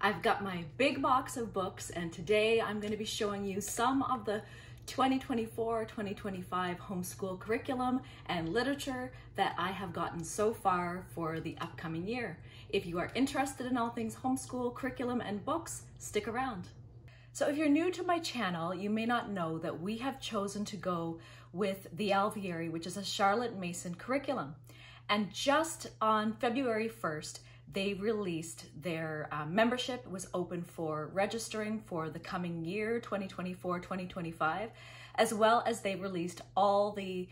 I've got my big box of books, and today I'm going to be showing you some of the 2024-2025 homeschool curriculum and literature that I have gotten so far for the upcoming year. If you are interested in all things homeschool curriculum and books, stick around. So if you're new to my channel, you may not know that we have chosen to go with the Alviary, which is a Charlotte Mason curriculum. And just on February 1st, they released their membership was open for registering for the coming year, 2024-2025, as well as they released all the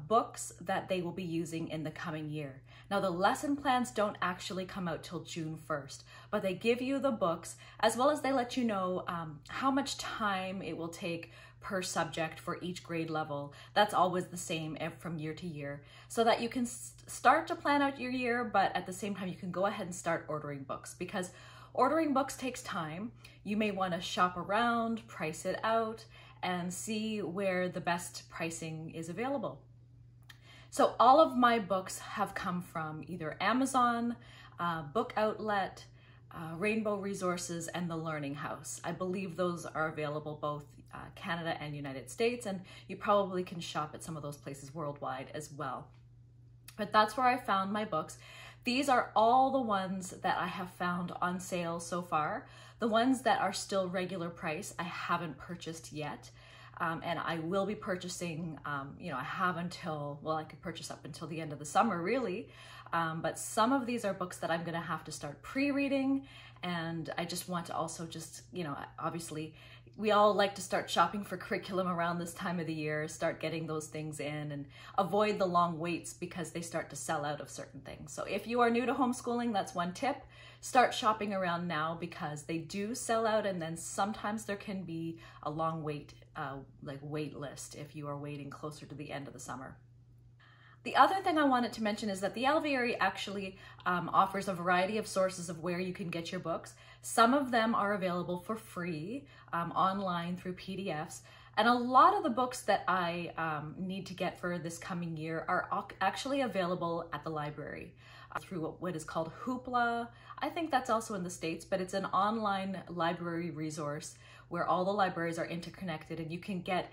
books that they will be using in the coming year. Now, the lesson plans don't actually come out till June 1st, but they give you the books, as well as they let you know how much time it will take per subject for each grade level. That's always the same from year to year, so that you can start to plan out your year, but at the same time you can go ahead and start ordering books, because ordering books takes time. You may want to shop around, price it out, and see where the best pricing is available. So all of my books have come from either Amazon, Book Outlet, Rainbow Resources, and the Learning House. I believe those are available both Canada and United States, and you probably can shop at some of those places worldwide as well. But that's where I found my books. These are all the ones that I have found on sale so far. The ones that are still regular price, I haven't purchased yet. And I will be purchasing, I have until, well, I could purchase up until the end of the summer, really. But some of these are books that I'm going to have to start pre-reading. And I just want to also obviously, we all like to start shopping for curriculum around this time of the year, start getting those things in, and avoid the long waits because they start to sell out of certain things. So if you are new to homeschooling, that's one tip. Start shopping around now, because they do sell out, and then sometimes there can be a long wait list if you are waiting closer to the end of the summer. The other thing I wanted to mention is that the Alviary actually offers a variety of sources of where you can get your books. Some of them are available for free online through PDFs. And a lot of the books that I need to get for this coming year are actually available at the library through what is called Hoopla. I think that's also in the States, but it's an online library resource where all the libraries are interconnected, and you can get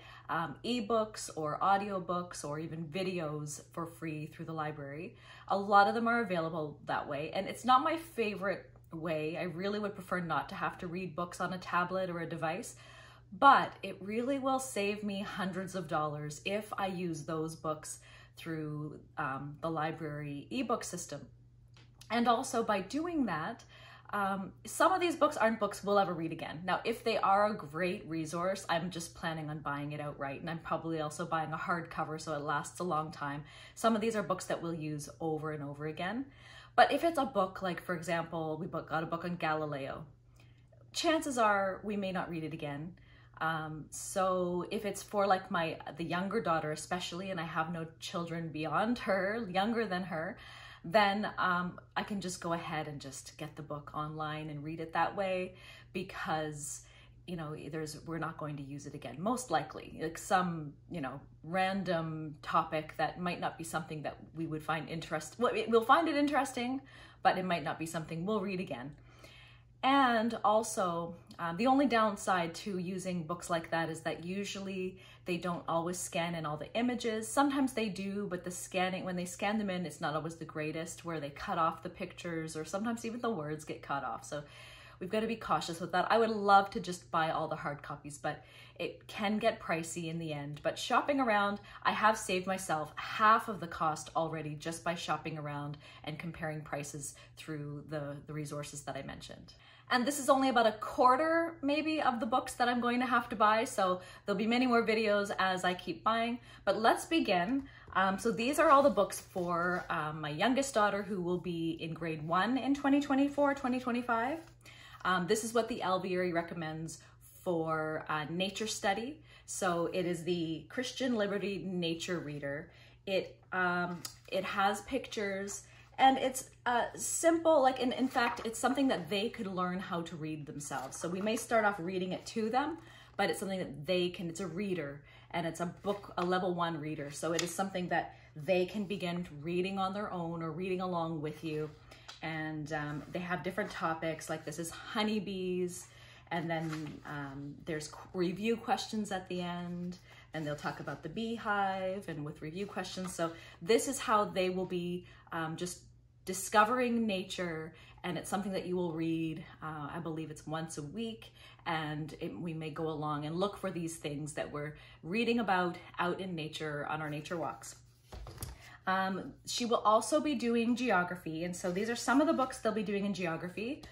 ebooks or audiobooks or even videos for free through the library. A lot of them are available that way, and it's not my favorite way. I really would prefer not to have to read books on a tablet or a device, but it really will save me hundreds of dollars if I use those books through the library ebook system. And also by doing that, some of these books aren't books we'll ever read again. Now, if they are a great resource, I'm just planning on buying it outright, and I'm probably also buying a hardcover so it lasts a long time. Some of these are books that we'll use over and over again. But if it's a book, like for example, we got a book on Galileo, chances are we may not read it again. So if it's for like the younger daughter especially, and I have no children beyond her, younger than her, then I can just go ahead and just get the book online and read it that way, because we're not going to use it again, most likely. Like some random topic that might not be something that we would find we'll find it interesting, but it might not be something we'll read again. And also, the only downside to using books like that is that usually they don't always scan in all the images. Sometimes they do, but when they scan them in, it's not always the greatest, where they cut off the pictures, or sometimes even the words get cut off. So we've got to be cautious with that. I would love to just buy all the hard copies, but it can get pricey in the end. But shopping around, I have saved myself half of the cost already just by shopping around and comparing prices through the resources that I mentioned. And this is only about a quarter, maybe, of the books that I'm going to have to buy, so there'll be many more videos as I keep buying. But let's begin. So these are all the books for my youngest daughter, who will be in grade 1 in 2024-2025. This is what the Alviary recommends for nature study. So it is the Christian Liberty Nature Reader. It has pictures, and it's simple, in fact, it's something that they could learn how to read themselves. So we may start off reading it to them, but it's something that it's a reader, and it's a level 1 reader. So it is something that they can begin reading on their own or reading along with you. And they have different topics, like this is honeybees, and then there's review questions at the end, and they'll talk about the beehive and with review questions. So this is how they will be just discovering nature, and it's something that you will read, I believe it's once a week, and we may go along and look for these things that we're reading about out in nature on our nature walks. She will also be doing geography, and so these are some of the books they'll be doing in geography,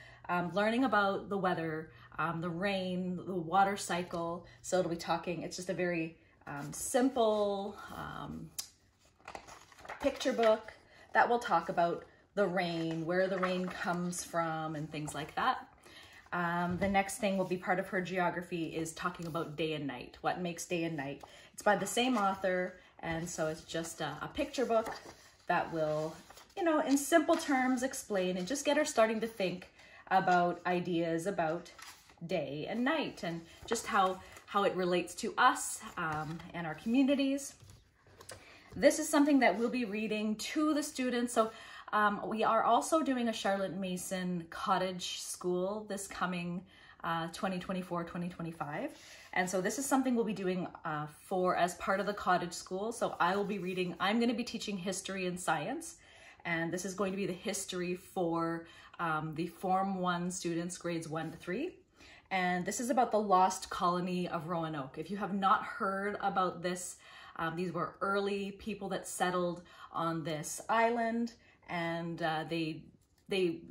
learning about the weather, the rain, the water cycle. So it'll be talking, it's just a very simple picture book that will talk about the rain, where the rain comes from, and things like that. The next thing will be part of her geography is talking about day and night, what makes day and night. It's by the same author, and so it's just a picture book that will, you know, in simple terms explain and just get her starting to think about ideas about day and night and just how it relates to us and our communities. This is something that we'll be reading to the students. So we are also doing a Charlotte Mason cottage school this coming 2024-2025. And so this is something we'll be doing as part of the cottage school. So I will be reading, I'm going to be teaching history and science. And this is going to be the history for the Form 1 students, grades 1 to 3. And this is about the lost colony of Roanoke. If you have not heard about this, these were early people that settled on this island, and they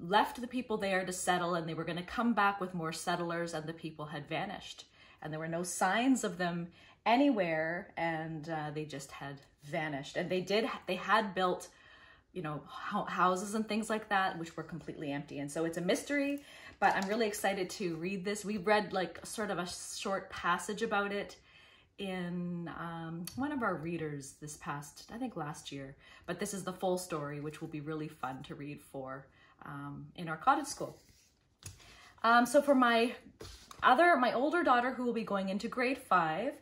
left the people there to settle, and they were going to come back with more settlers, and the people had vanished. And there were no signs of them anywhere, and they just had vanished. And they had built, you know, houses and things like that, which were completely empty. And so it's a mystery, but I'm really excited to read this. We read like sort of a short passage about it in one of our readers this past, I think last year, but this is the full story, which will be really fun to read for in our cottage school. So for my older daughter, who will be going into grade 5,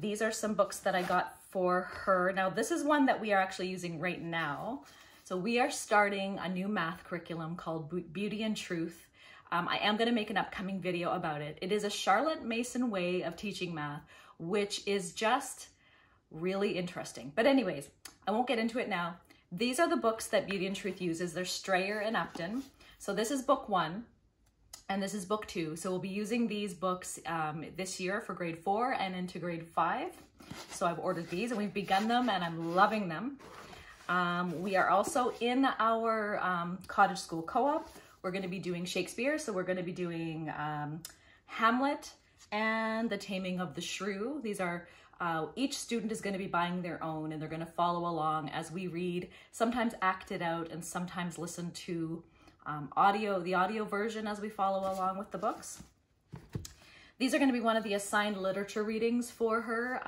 these are some books that I got for her. Now, this is one that we are actually using right now. So we are starting a new math curriculum called Beauty and Truth. I am going to make an upcoming video about it. It is a Charlotte Mason way of teaching math, which is just really interesting. But anyways, I won't get into it now. These are the books that Beauty and Truth uses. They're Strayer and Upton. So this is book 1. And this is book 2. So we'll be using these books this year for grade 4 and into grade 5. So I've ordered these and we've begun them and I'm loving them. We are also in our cottage school co-op. We're going to be doing Shakespeare. So we're going to be doing Hamlet and The Taming of the Shrew. These are, each student is going to be buying their own, and they're going to follow along as we read, sometimes act it out and sometimes listen to the audio version as we follow along with the books. These are going to be one of the assigned literature readings for her,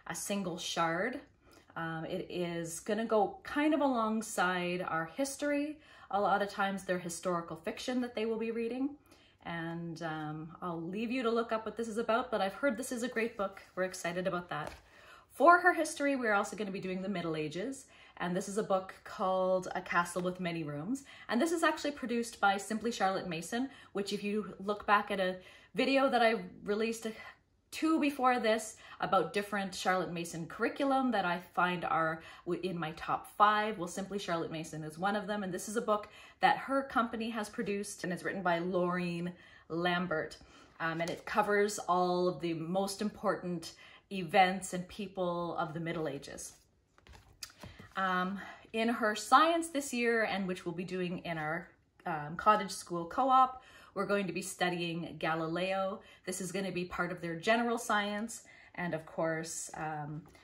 a single shard. It is going to go kind of alongside our history. A lot of times they're historical fiction that they will be reading. And I'll leave you to look up what this is about, but I've heard this is a great book. We're excited about that. For her history, we're also going to be doing the Middle Ages. And this is a book called A Castle with Many Rooms. And this is actually produced by Simply Charlotte Mason, which if you look back at a video that I released 2 before this about different Charlotte Mason curriculum that I find are in my top 5. Well, Simply Charlotte Mason is one of them. And this is a book that her company has produced, and it's written by Laureen Lambert. And it covers all of the most important events and people of the Middle Ages. In her science this year, and which we'll be doing in our cottage school co-op, we're going to be studying Galileo. This is going to be part of their general science. And of course,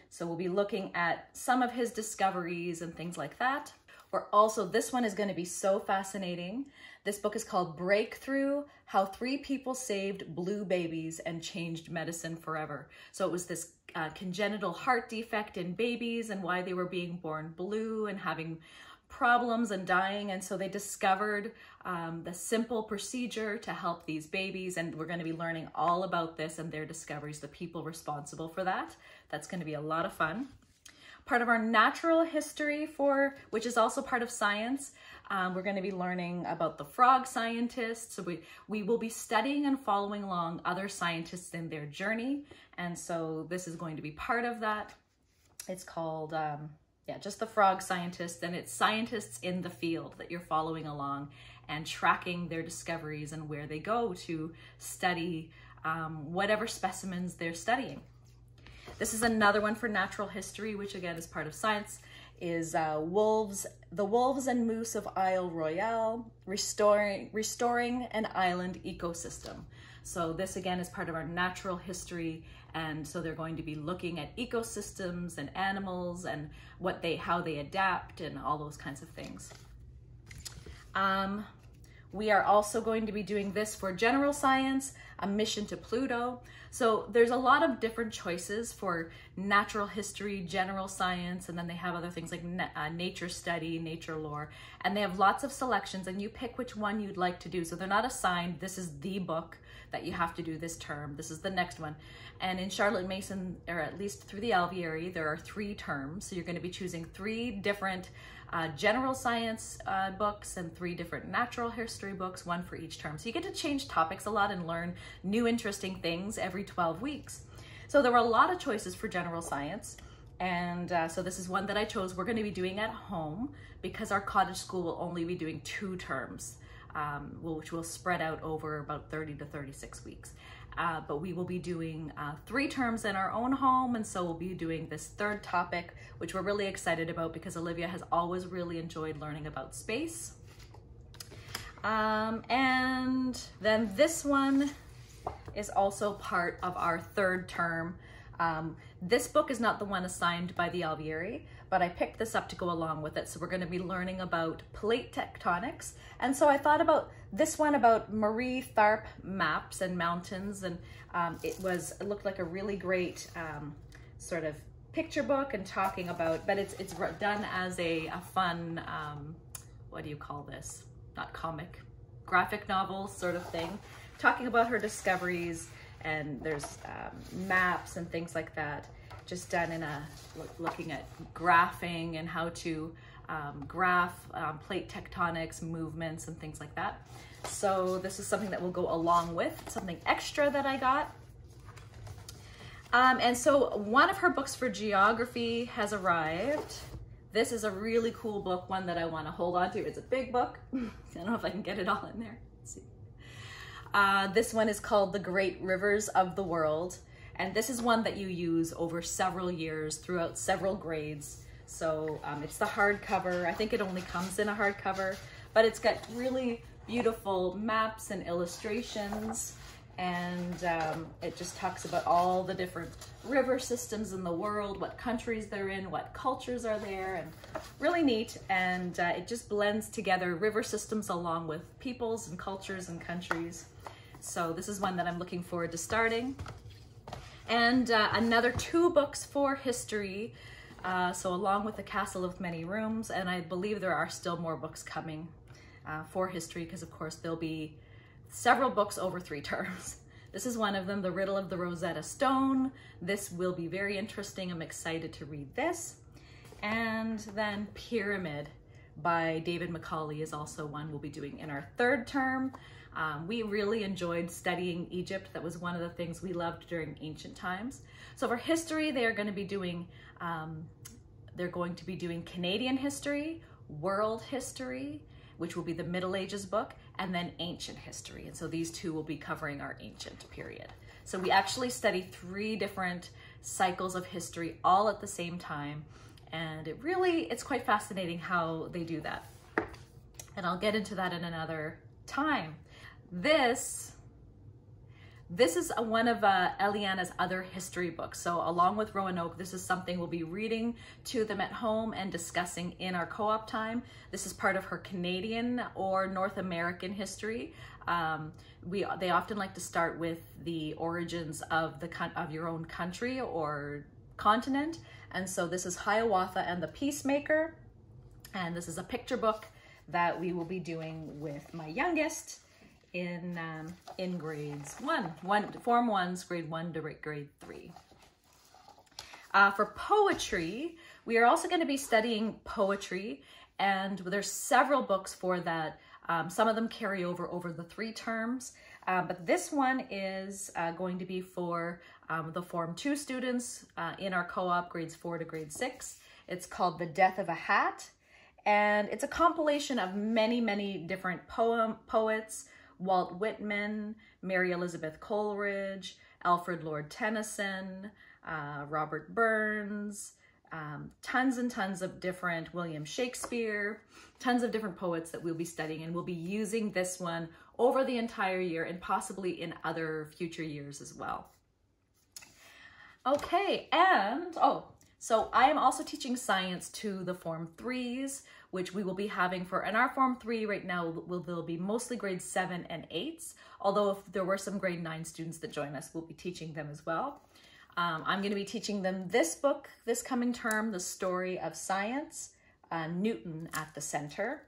so we'll be looking at some of his discoveries and things like that. Or also, this one is going to be so fascinating. This book is called Breakthrough: How 3 People Saved Blue Babies and Changed Medicine Forever. So it was this congenital heart defect in babies and why they were being born blue and having problems and dying. And so they discovered the simple procedure to help these babies. And we're going to be learning all about this and their discoveries, the people responsible for that. That's going to be a lot of fun. Part of our natural history which is also part of science, We're going to be learning about the frog scientists. So we will be studying and following along other scientists in their journey. And so this is going to be part of that. It's called, just the frog scientists, and it's scientists in the field that you're following along and tracking their discoveries and where they go to study whatever specimens they're studying. This is another one for natural history, which again is part of science, is the wolves and moose of Isle Royale, restoring an island ecosystem. So this again is part of our natural history, and so they're going to be looking at ecosystems and animals and how they adapt and all those kinds of things. We are also going to be doing this for general science, a mission to Pluto. So there's a lot of different choices for natural history, general science, and then they have other things like nature study, nature lore, and they have lots of selections, and you pick which one you'd like to do. So they're not assigned, this is the book that you have to do this term, this is the next one. And in Charlotte Mason, or at least through the Alviary, there are 3 terms. So you're going to be choosing 3 different general science books and 3 different natural history books, 1 for each term. So you get to change topics a lot and learn new interesting things every 12 weeks. So there were a lot of choices for general science. And so this is one that I chose. We're going to be doing at home because our cottage school will only be doing 2 terms, which will spread out over about 30 to 36 weeks. But we will be doing 3 terms in our own home, and so we'll be doing this 3rd topic, which we're really excited about because Olivia has always really enjoyed learning about space. And then this one is also part of our 3rd term. This book is not the one assigned by the Alviary, but I picked this up to go along with it. So we're going to be learning about plate tectonics. And so I thought about this one about Marie Tharp maps and mountains. And it looked like a really great sort of picture book and talking about, but it's done as a fun, what do you call this? Not comic, graphic novel sort of thing, talking about her discoveries. And there's maps and things like that, just done in looking at graphing and how to graph plate tectonics, movements, and things like that. So this is something that will go along with something extra that I got. And so one of her books for geography has arrived. This is a really cool book, one that I want to hold on to. It's a big book. I don't know if I can get it all in there. Let's see. This one is called The Great Rivers of the World, and this is one that you use over several years throughout several grades. So it's the hardcover. I think it only comes in a hardcover, but it's got really beautiful maps and illustrations, and it just talks about all the different river systems in the world, what countries they're in, what cultures are there, and really neat. And it just blends together river systems along with peoples and cultures and countries. So this is one that I'm looking forward to starting. And another 2 books for history. So along with The Castle of Many Rooms, and I believe there are still more books coming for history, because of course there'll be several books over 3 terms. This is one of them, The Riddle of the Rosetta Stone. This will be very interesting. I'm excited to read this. And then Pyramid by David Macaulay is also one we'll be doing in our 3rd term. We really enjoyed studying Egypt. That was one of the things we loved during ancient times. So for history, they're going to be doing Canadian history, world history, which will be the Middle Ages book, and then ancient history. And so these 2 will be covering our ancient period. So we actually study 3 different cycles of history all at the same time. And it's quite fascinating how they do that. And I'll get into that in another time. This is one of Eliana's other history books. So along with Roanoke, this is something we'll be reading to them at home and discussing in our co-op time. This is part of her Canadian or North American history. They often like to start with the origins of your own country or continent. And so this is Hiawatha and the Peacemaker. And this is a picture book that we will be doing with my youngest in grades Form 1's grade 1 to grade 3. For poetry, we are also going to be studying poetry and there's several books for that. Some of them carry over the 3 terms, but this one is going to be for the Form 2 students in our co-op, grades 4 to grade 6. It's called The Death of a Hat, and it's a compilation of many different poets: Walt Whitman, Mary Elizabeth Coleridge, Alfred Lord Tennyson, Robert Burns, tons and tons of different, William Shakespeare, tons of different poets that we'll be studying, and we'll be using this one over the entire year and possibly in other future years as well. Okay, and so I am also teaching science to the Form 3s, which we will be having in our Form 3 right now, they'll be mostly grades 7 and 8s, although if there were some grade 9 students that join us, we'll be teaching them as well. I'm going to be teaching them this book this coming term, The Story of Science, Newton at the Center.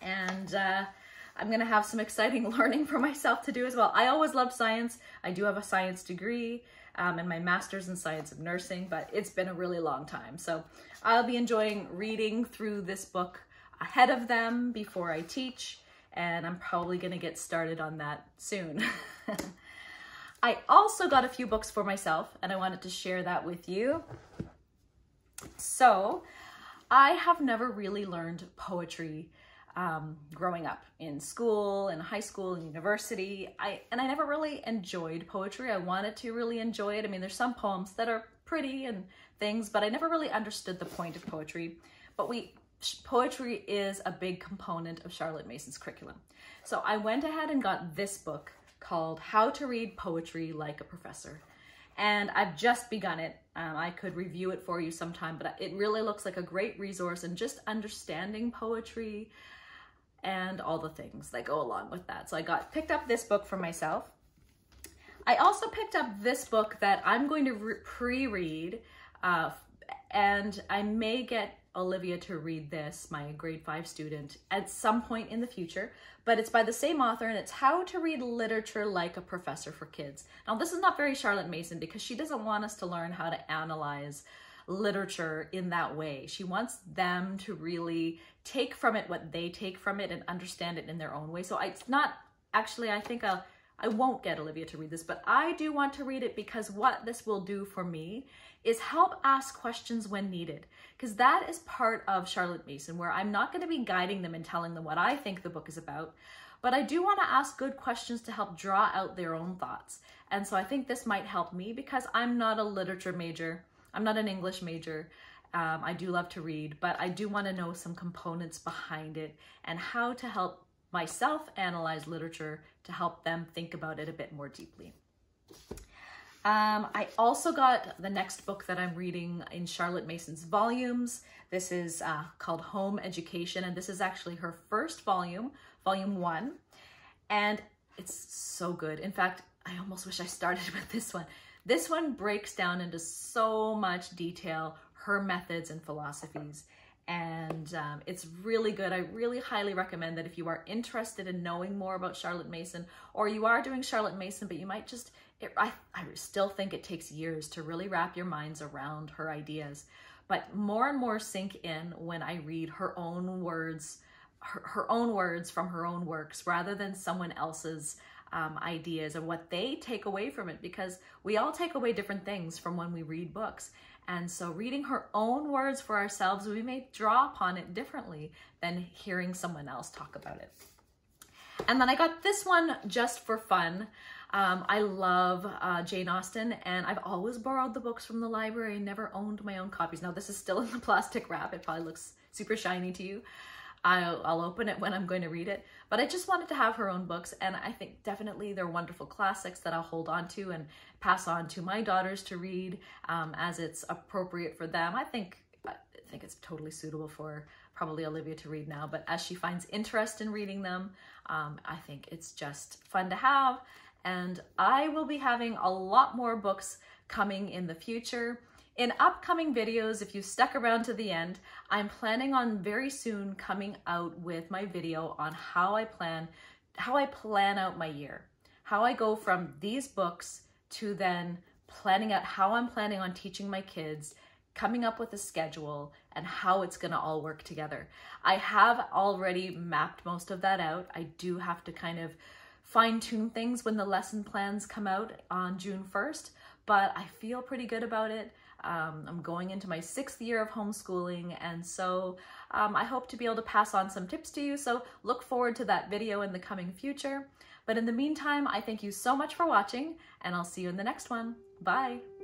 And I'm going to have some exciting learning for myself to do as well. I always loved science. I do have a science degree and my master's in science of nursing, but it's been a really long time. So I'll be enjoying reading through this book ahead of them before I teach, and I'm probably going to get started on that soon. I also got a few books for myself, and I wanted to share that with you. So I have never really learned poetry growing up in school, in high school, and university. I never really enjoyed poetry. I wanted to really enjoy it. I mean, there's some poems that are pretty and things, but I never really understood the point of poetry. But poetry is a big component of Charlotte Mason's curriculum. So I went ahead and got this book called How to Read Poetry Like a Professor. And I've just begun it. I could review it for you sometime, but it really looks like a great resource in just understanding poetry and all the things that go along with that. So I picked up this book for myself. I also picked up this book that I'm going to pre-read, and I may get Olivia to read this, my grade 5 student, at some point in the future, but it's by the same author, and it's How to Read Literature Like a Professor for Kids. Now, this is not very Charlotte Mason because she doesn't want us to learn how to analyze literature in that way. She wants them to really take from it what they take from it and understand it in their own way. So it's not, actually, I think I won't get Olivia to read this, but I do want to read it because what this will do for me is help ask questions when needed, because that is part of Charlotte Mason, where I'm not going to be guiding them and telling them what I think the book is about, but I do want to ask good questions to help draw out their own thoughts. And so I think this might help me because I'm not a literature major. I'm not an English major. I do love to read, but I do want to know some components behind it and how to help myself analyze literature to help them think about it a bit more deeply. I also got the next book that I'm reading in Charlotte Mason's volumes. This is called Home Education, and this is actually her first volume, volume 1, and it's so good. In fact, I almost wish I started with this one. This one breaks down into so much detail, her methods and philosophies, and it's really good. I really highly recommend that if you are interested in knowing more about Charlotte Mason, or you are doing Charlotte Mason, but you might just, I still think it takes years to really wrap your minds around her ideas, but more and more sink in when I read her own words, her own words from her own works, rather than someone else's ideas and what they take away from it, because we all take away different things from when we read books. And so reading her own words for ourselves, we may draw upon it differently than hearing someone else talk about it. And then I got this one just for fun. I love Jane Austen, and I've always borrowed the books from the library, never owned my own copies. Now this is still in the plastic wrap. It probably looks super shiny to you. I'll open it when I'm going to read it, but I just wanted to have her own books, and I think definitely they're wonderful classics that I'll hold on to and pass on to my daughters to read as it's appropriate for them. I think it's totally suitable for probably Olivia to read now, but as she finds interest in reading them, I think it's just fun to have. And I will be having a lot more books coming in the future. In upcoming videos, if you stuck around to the end, I'm planning on very soon coming out with my video on how I plan out my year, how I go from these books to then planning out how I'm planning on teaching my kids, coming up with a schedule and how it's gonna all work together. I have already mapped most of that out. I do have to kind of fine-tune things when the lesson plans come out on June 1st, but I feel pretty good about it. I'm going into my 6th year of homeschooling, and so I hope to be able to pass on some tips to you, so look forward to that video in the coming future. But in the meantime, I thank you so much for watching, and I'll see you in the next one. Bye!